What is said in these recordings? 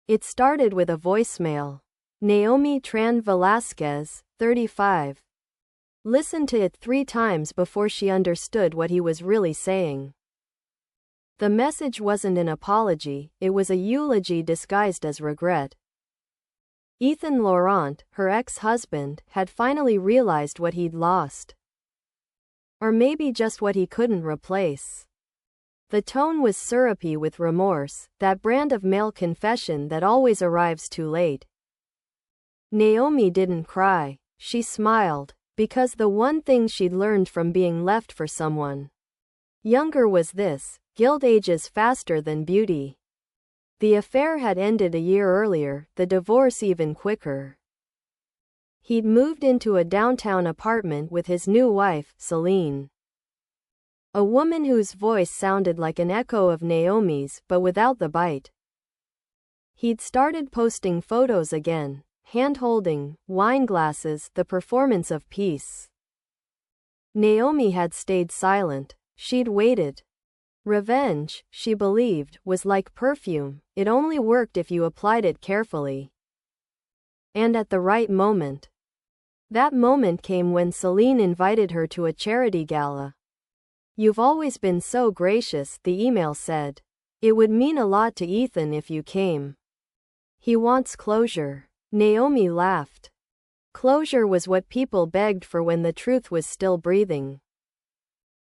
It started with a voicemail. Naomi Tran-Velasquez, 35. Listened to it 3 times before she understood what he was really saying. The message wasn't an apology, it was a eulogy disguised as regret. Ethan Laurent, her ex-husband, had finally realized what he'd lost. Or maybe just what he couldn't replace. The tone was syrupy with remorse, that brand of male confession that always arrives too late. Naomi didn't cry. She smiled, because the one thing she'd learned from being left for someone younger was this: guilt ages faster than beauty. The affair had ended a year earlier, the divorce even quicker. He'd moved into a downtown apartment with his new wife, Celine. A woman whose voice sounded like an echo of Naomi's, but without the bite. He'd started posting photos again, hand-holding, wine glasses, the performance of peace. Naomi had stayed silent. She'd waited. Revenge, she believed, was like perfume, it only worked if you applied it carefully. And at the right moment. That moment came when Celine invited her to a charity gala. "You've always been so gracious," the email said. "It would mean a lot to Ethan if you came. He wants closure." Naomi laughed. Closure was what people begged for when the truth was still breathing.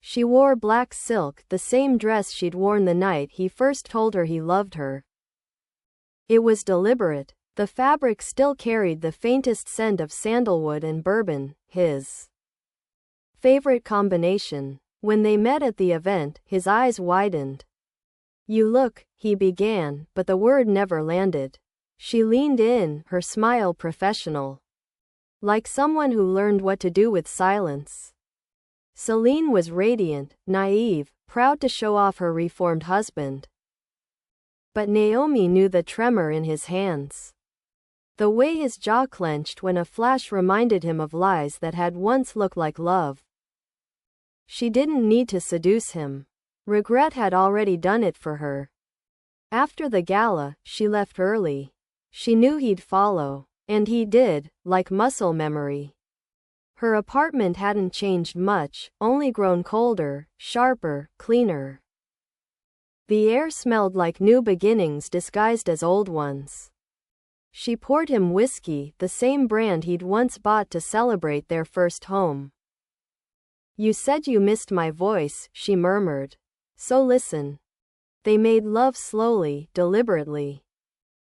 She wore black silk, the same dress she'd worn the night he first told her he loved her. It was deliberate. The fabric still carried the faintest scent of sandalwood and bourbon, his favorite combination. When they met at the event, his eyes widened. "You look," he began, but the word never landed. She leaned in, her smile professional. Like someone who learned what to do with silence. Celine was radiant, naive, proud to show off her reformed husband. But Naomi knew the tremor in his hands. The way his jaw clenched when a flash reminded him of lies that had once looked like love. She didn't need to seduce him. Regret had already done it for her. After the gala, she left early. She knew he'd follow. And he did, like muscle memory. Her apartment hadn't changed much, only grown colder, sharper, cleaner. The air smelled like new beginnings disguised as old ones. She poured him whiskey, the same brand he'd once bought to celebrate their first home. "You said you missed my voice," she murmured. "So listen." They made love slowly, deliberately.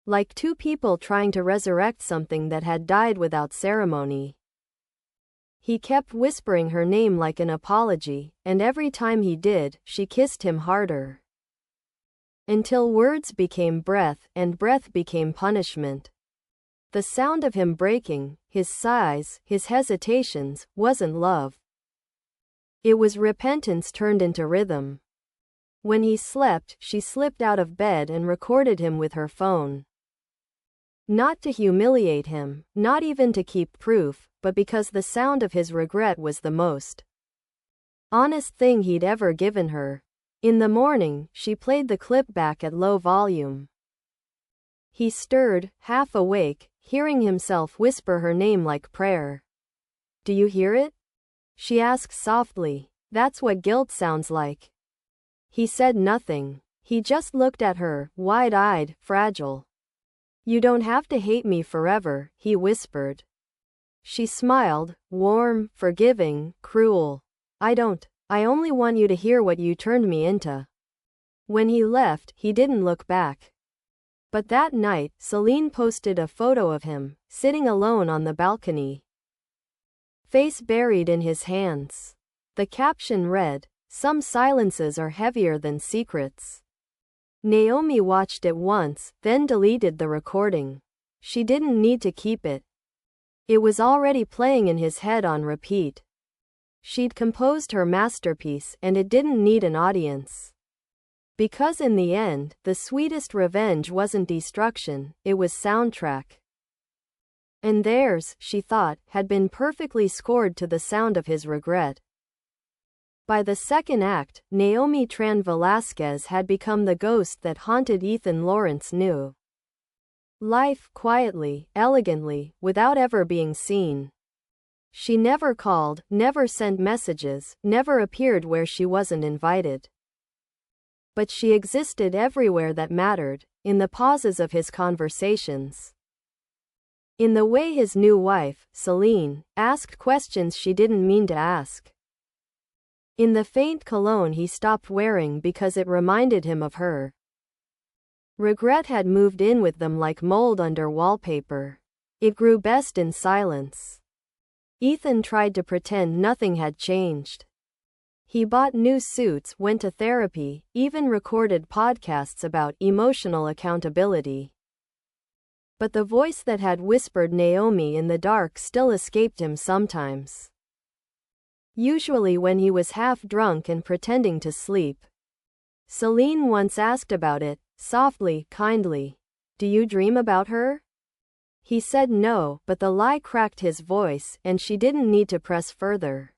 Like two people trying to resurrect something that had died without ceremony. He kept whispering her name like an apology, and every time he did, she kissed him harder. Until words became breath, and breath became punishment. The sound of him breaking, his sighs, his hesitations, wasn't love. It was repentance turned into rhythm. When he slept, she slipped out of bed and recorded him with her phone. Not to humiliate him, not even to keep proof, but because the sound of his regret was the most honest thing he'd ever given her. In the morning, she played the clip back at low volume. He stirred, half awake, hearing himself whisper her name like prayer. "Do you hear it?" she asked softly. "That's what guilt sounds like." He said nothing. He just looked at her, wide-eyed, fragile. "You don't have to hate me forever," he whispered. She smiled, warm, forgiving, cruel. I only want you to hear what you turned me into." When he left, he didn't look back. But that night, Celine posted a photo of him, sitting alone on the balcony. Face buried in his hands. The caption read, "Some silences are heavier than secrets." Naomi watched it once, then deleted the recording. She didn't need to keep it. It was already playing in his head on repeat. She'd composed her masterpiece, and it didn't need an audience. Because in the end, the sweetest revenge wasn't destruction, it was soundtrack. And theirs, she thought, had been perfectly scored to the sound of his regret. By the second act, Naomi Tran-Velasquez had become the ghost that haunted Ethan Lawrence knew. life quietly, elegantly, without ever being seen. She never called, never sent messages, never appeared where she wasn't invited. But she existed everywhere that mattered, in the pauses of his conversations. In the way his new wife, Celine, asked questions she didn't mean to ask. In the faint cologne he stopped wearing because it reminded him of her. Regret had moved in with them like mold under wallpaper. It grew best in silence. Ethan tried to pretend nothing had changed. He bought new suits, went to therapy, even recorded podcasts about emotional accountability. But the voice that had whispered Naomi in the dark still escaped him sometimes. Usually when he was half drunk and pretending to sleep. Celine once asked about it, softly, kindly. "Do you dream about her?" He said no, but the lie cracked his voice, and she didn't need to press further.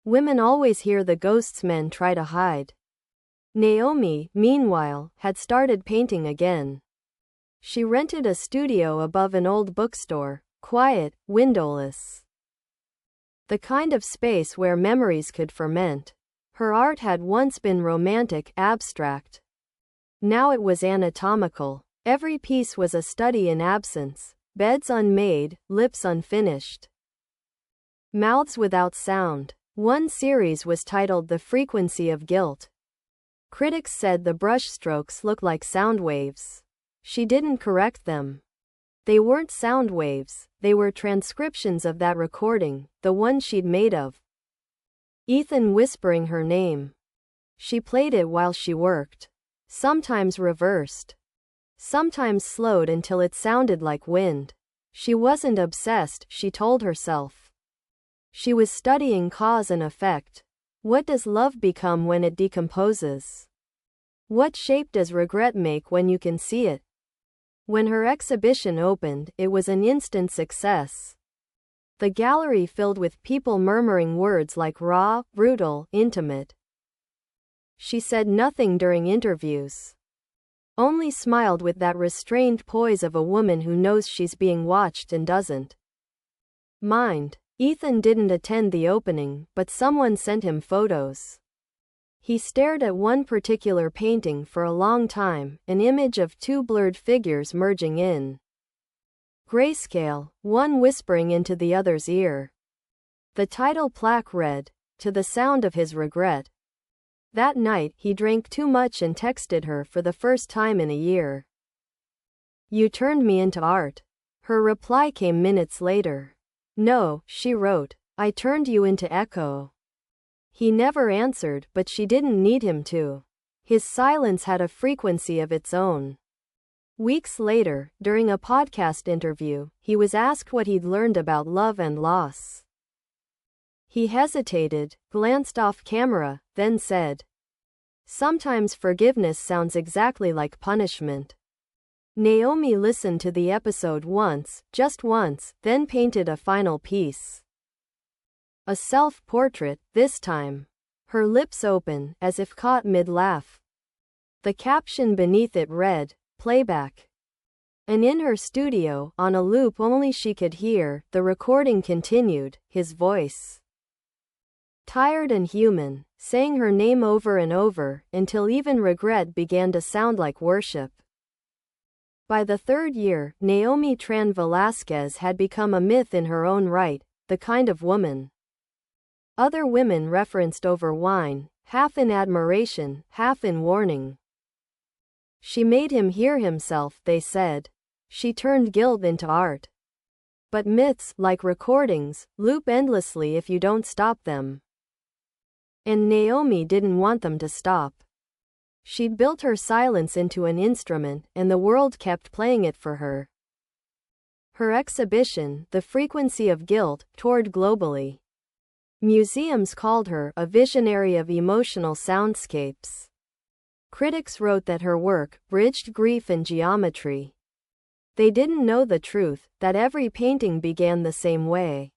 Women always hear the ghosts men try to hide. Naomi, meanwhile, had started painting again. She rented a studio above an old bookstore, quiet, windowless. The kind of space where memories could ferment. Her art had once been romantic, abstract. Now it was anatomical. Every piece was a study in absence, beds unmade, lips unfinished. Mouths without sound. One series was titled The Frequency of Guilt. Critics said the brushstrokes looked like sound waves. She didn't correct them. They weren't sound waves, they were transcriptions of that recording, the one she'd made of Ethan whispering her name. She played it while she worked. Sometimes reversed. Sometimes slowed until it sounded like wind. She wasn't obsessed, she told herself. She was studying cause and effect. What does love become when it decomposes? What shape does regret make when you can see it? When her exhibition opened, it was an instant success. The gallery filled with people murmuring words like raw, brutal, intimate. She said nothing during interviews. Only smiled with that restrained poise of a woman who knows she's being watched and doesn't mind. Ethan didn't attend the opening, but someone sent him photos. He stared at one particular painting for a long time, an image of two blurred figures merging in grayscale, one whispering into the other's ear. The title plaque read, "To the sound of his regret." That night, he drank too much and texted her for the first time in a year. "You turned me into art." Her reply came minutes later. "No," she wrote, "I turned you into echo." He never answered, but she didn't need him to. His silence had a frequency of its own. Weeks later, during a podcast interview, he was asked what he'd learned about love and loss. He hesitated, glanced off camera, then said, "Sometimes forgiveness sounds exactly like punishment." Naomi listened to the episode once, just once, then painted a final piece. A self-portrait, this time. Her lips open, as if caught mid-laugh. The caption beneath it read, "Playback." And in her studio, on a loop only she could hear, the recording continued, his voice. Tired and human, saying her name over and over, until even regret began to sound like worship. By the third year, Naomi Tran-Velasquez had become a myth in her own right, the kind of woman other women referenced over wine, half in admiration, half in warning. She made him hear himself, they said. She turned guilt into art. But myths, like recordings, loop endlessly if you don't stop them. And Naomi didn't want them to stop. She'd built her silence into an instrument, and the world kept playing it for her. Her exhibition, The Frequency of Guilt, toured globally. Museums called her a visionary of emotional soundscapes. Critics wrote that her work bridged grief and geometry. They didn't know the truth, that every painting began the same way.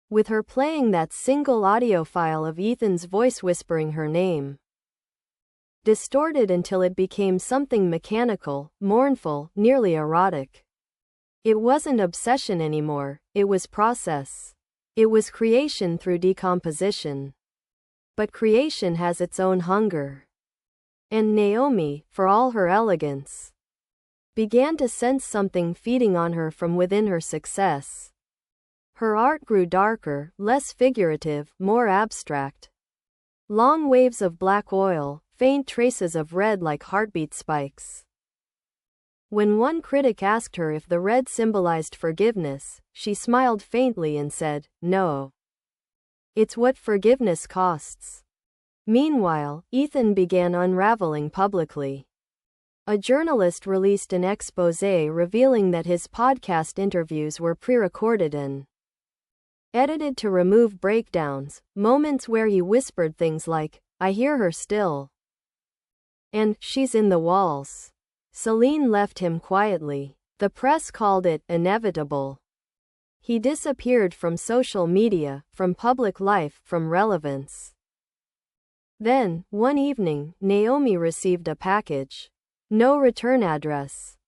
With her playing that single audio file of Ethan's voice whispering her name. distorted until it became something mechanical, mournful, nearly erotic. It wasn't obsession anymore, it was process. It was creation through decomposition. But creation has its own hunger. And Naomi, for all her elegance, began to sense something feeding on her from within her success. Her art grew darker, less figurative, more abstract. Long waves of black oil, faint traces of red like heartbeat spikes. When one critic asked her if the red symbolized forgiveness, she smiled faintly and said, "No. It's what forgiveness costs." Meanwhile, Ethan began unraveling publicly. A journalist released an exposé revealing that his podcast interviews were pre-recorded and edited to remove breakdowns, moments where he whispered things like, "I hear her still," and "She's in the walls." Celine left him quietly. The press called it inevitable. He disappeared from social media, from public life, from relevance. Then, one evening, Naomi received a package. No return address.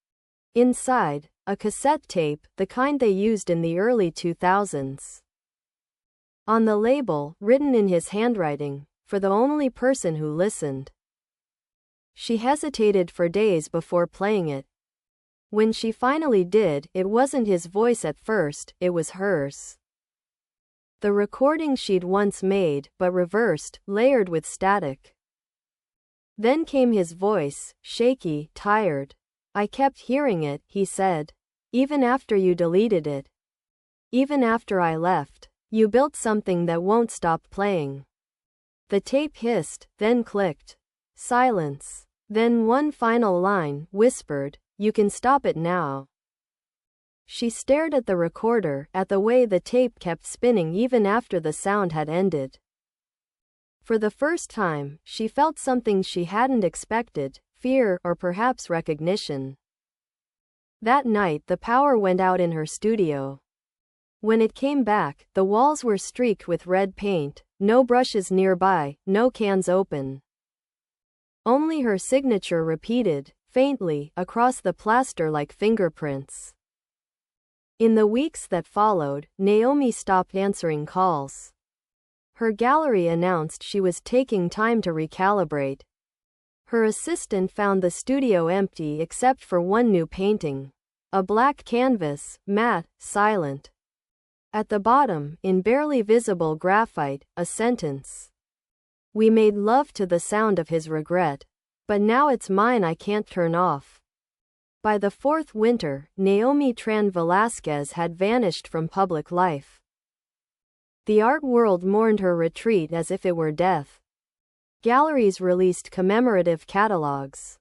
Inside, a cassette tape, the kind they used in the early 2000s. On the label, written in his handwriting, "For the only person who listened." She hesitated for days before playing it. When she finally did, it wasn't his voice at first, it was hers. The recording she'd once made, but reversed, layered with static. Then came his voice, shaky, tired. "I kept hearing it," he said. "Even after you deleted it. Even after I left. You built something that won't stop playing." The tape hissed, then clicked. Silence. Then one final line, whispered, "You can stop it now." She stared at the recorder, at the way the tape kept spinning even after the sound had ended. For the first time, she felt something she hadn't expected, fear, or perhaps recognition. That night the power went out in her studio. When it came back, the walls were streaked with red paint, no brushes nearby, no cans open. Only her signature repeated, faintly, across the plaster like fingerprints. In the weeks that followed, Naomi stopped answering calls. Her gallery announced she was taking time to recalibrate. Her assistant found the studio empty except for one new painting. A black canvas, matte, silent. At the bottom, in barely visible graphite, a sentence. "We made love to the sound of his regret. But now it's mine, I can't turn off." By the fourth winter, Naomi Tran-Velasquez had vanished from public life. The art world mourned her retreat as if it were death. Galleries released commemorative catalogs.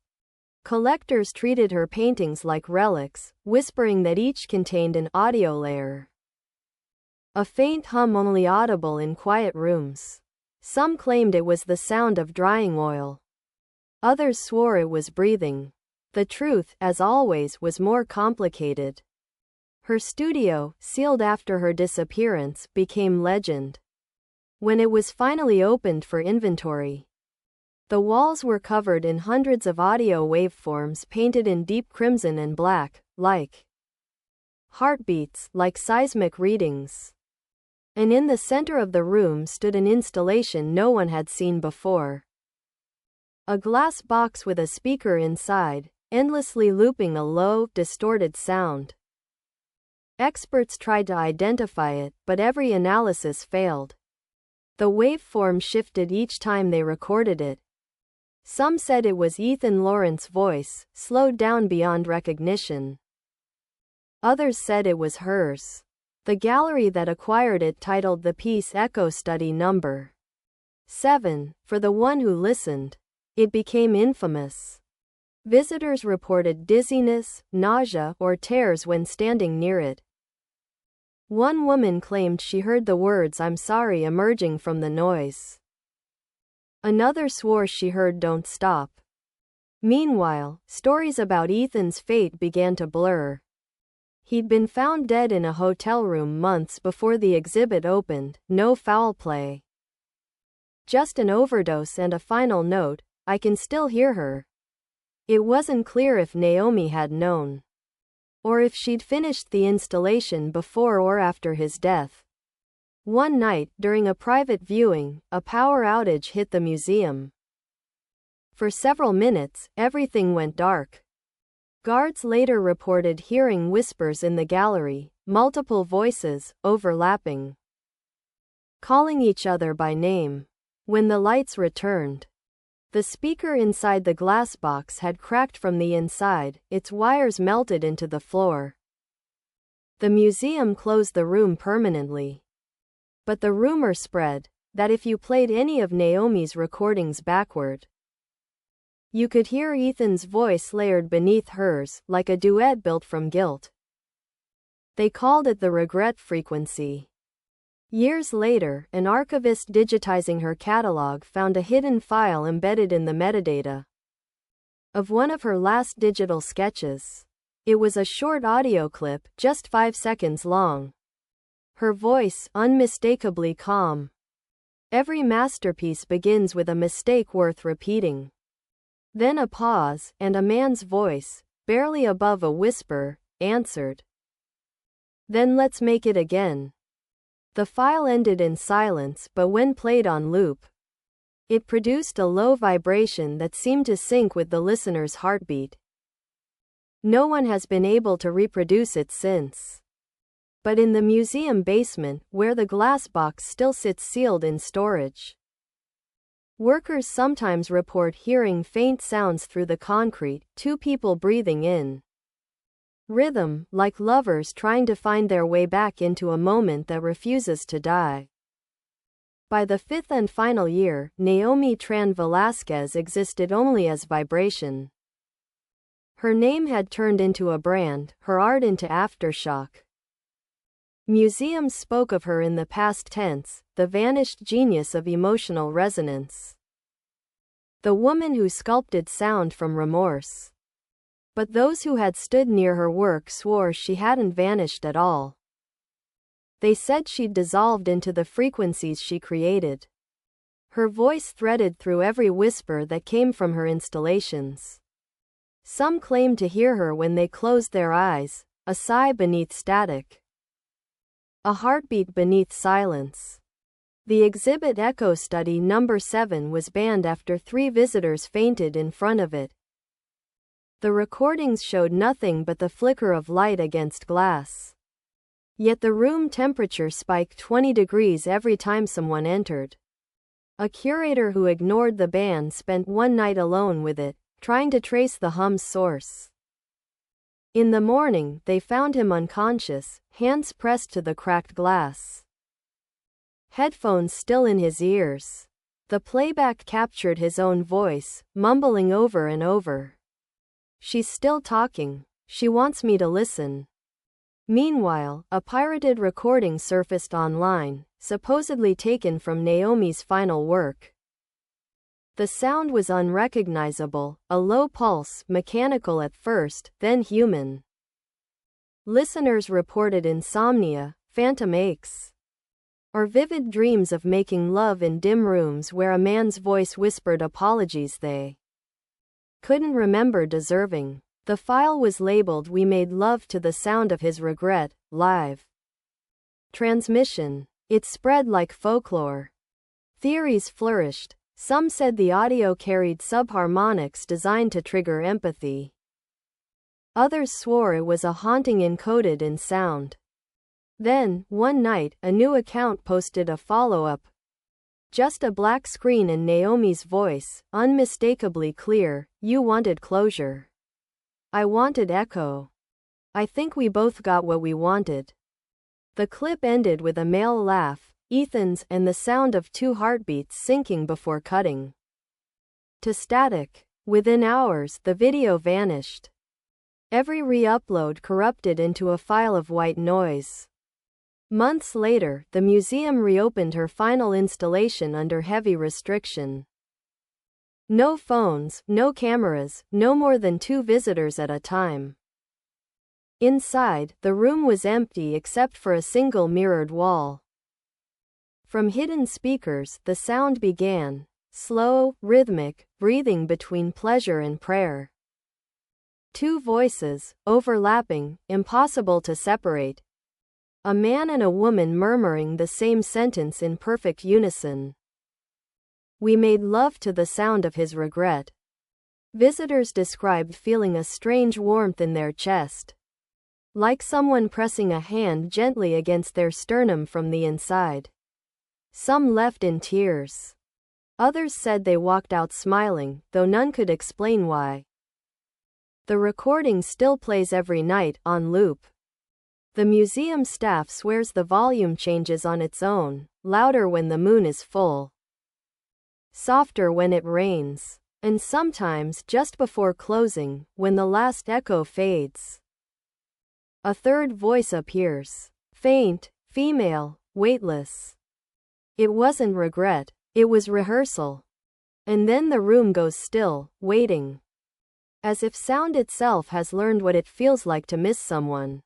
Collectors treated her paintings like relics, whispering that each contained an audio layer. A faint hum only audible in quiet rooms. Some claimed it was the sound of drying oil. Others swore it was breathing. The truth, as always, was more complicated. Her studio, sealed after her disappearance, became legend. When it was finally opened for inventory, the walls were covered in hundreds of audio waveforms painted in deep crimson and black, like heartbeats, like seismic readings. And in the center of the room stood an installation no one had seen before. A glass box with a speaker inside, endlessly looping a low, distorted sound. Experts tried to identify it, but every analysis failed. The waveform shifted each time they recorded it. Some said it was Ethan Lawrence's voice, slowed down beyond recognition. Others said it was hers. The gallery that acquired it titled the piece Echo Study No. 7, for the one who listened. It became infamous. Visitors reported dizziness, nausea, or tears when standing near it. One woman claimed she heard the words "I'm sorry" emerging from the noise. Another swore she heard "Don't stop." Meanwhile, stories about Ethan's fate began to blur. He'd been found dead in a hotel room months before the exhibit opened, no foul play. Just an overdose and a final note, I can still hear her. It wasn't clear if Naomi had known, or if she'd finished the installation before or after his death. One night, during a private viewing, a power outage hit the museum. For several minutes, everything went dark. Guards later reported hearing whispers in the gallery, multiple voices, overlapping, calling each other by name. When the lights returned, the speaker inside the glass box had cracked from the inside, its wires melted into the floor. The museum closed the room permanently. But the rumor spread that if you played any of Naomi's recordings backward, you could hear Ethan's voice layered beneath hers, like a duet built from guilt. They called it the regret frequency. Years later, an archivist digitizing her catalog found a hidden file embedded in the metadata of one of her last digital sketches. It was a short audio clip, just 5 seconds long. Her voice, unmistakably calm. Every masterpiece begins with a mistake worth repeating. Then a pause, and a man's voice, barely above a whisper, answered. Then let's make it again. The file ended in silence, but when played on loop, it produced a low vibration that seemed to sync with the listener's heartbeat. No one has been able to reproduce it since. But in the museum basement, where the glass box still sits sealed in storage, workers sometimes report hearing faint sounds through the concrete, two people breathing in rhythm, like lovers trying to find their way back into a moment that refuses to die. By the fifth and final year, Naomi Tran-Velasquez existed only as vibration. Her name had turned into a brand, her art into aftershock. Museums spoke of her in the past tense, the vanished genius of emotional resonance. The woman who sculpted sound from remorse. But those who had stood near her work swore she hadn't vanished at all. They said she'd dissolved into the frequencies she created. Her voice threaded through every whisper that came from her installations. Some claimed to hear her when they closed their eyes, a sigh beneath static, a heartbeat beneath silence. The exhibit Echo Study No. 7 was banned after 3 visitors fainted in front of it. The recordings showed nothing but the flicker of light against glass. Yet the room temperature spiked 20 degrees every time someone entered. A curator who ignored the ban spent one night alone with it, trying to trace the hum's source. In the morning, they found him unconscious, hands pressed to the cracked glass, headphones still in his ears. The playback captured his own voice, mumbling over and over. She's still talking. She wants me to listen. Meanwhile, a pirated recording surfaced online, supposedly taken from Naomi's final work. The sound was unrecognizable, a low pulse, mechanical at first, then human. Listeners reported insomnia, phantom aches, or vivid dreams of making love in dim rooms where a man's voice whispered apologies they couldn't remember deserving. The file was labeled "We made love to the sound of his regret, live transmission." It spread like folklore. Theories flourished. Some said the audio carried subharmonics designed to trigger empathy. Others swore it was a haunting encoded in sound. Then, one night, a new account posted a follow-up. Just a black screen and Naomi's voice, unmistakably clear. You wanted closure. I wanted echo. I think we both got what we wanted. The clip ended with a male laugh, Ethan's, and the sound of 2 heartbeats syncing before cutting to static. Within hours, the video vanished. Every re-upload corrupted into a file of white noise. Months later, the museum reopened her final installation under heavy restriction. No phones, no cameras, no more than 2 visitors at a time. Inside, the room was empty except for a single mirrored wall. From hidden speakers, the sound began. slow, rhythmic, breathing between pleasure and prayer. Two voices, overlapping, impossible to separate. A man and a woman murmuring the same sentence in perfect unison. We made love to the sound of his regret. Visitors described feeling a strange warmth in their chest, like someone pressing a hand gently against their sternum from the inside. Some left in tears. Others said they walked out smiling, though none could explain why. The recording still plays every night, on loop. The museum staff swears the volume changes on its own, louder when the moon is full, softer when it rains, and sometimes just before closing, when the last echo fades. A third voice appears. Faint, female, weightless. It wasn't regret, it was rehearsal. And then the room goes still, waiting. As if sound itself has learned what it feels like to miss someone.